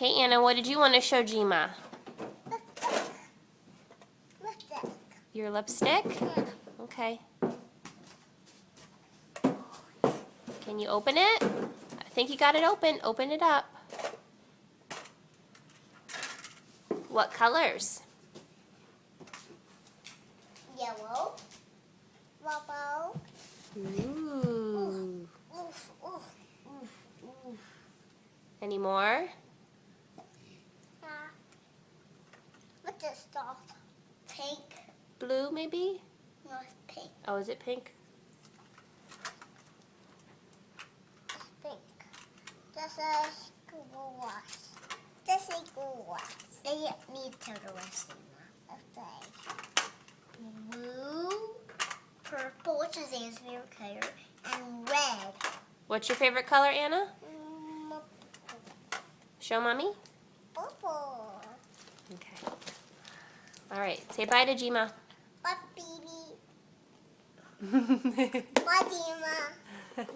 Okay, Anna, what did you want to show Jima? Lipstick. Your lipstick? Yeah. Okay. Can you open it? I think you got it open. Open it up. What colors? Yellow. Purple. Ooh. Oof, oof, oof, oof. Any more? What's this stuff? Pink. Blue, maybe? No, it's pink. Oh, is it pink? Pink. This is glass. This is glass. They need to the rest of them. Blue, purple, which is Anna's favorite color, and red. What's your favorite color, Anna? Mm, Show Mommy. purple. Okay. All right. Say bye to Jima. Bye, baby. Bye, Dima.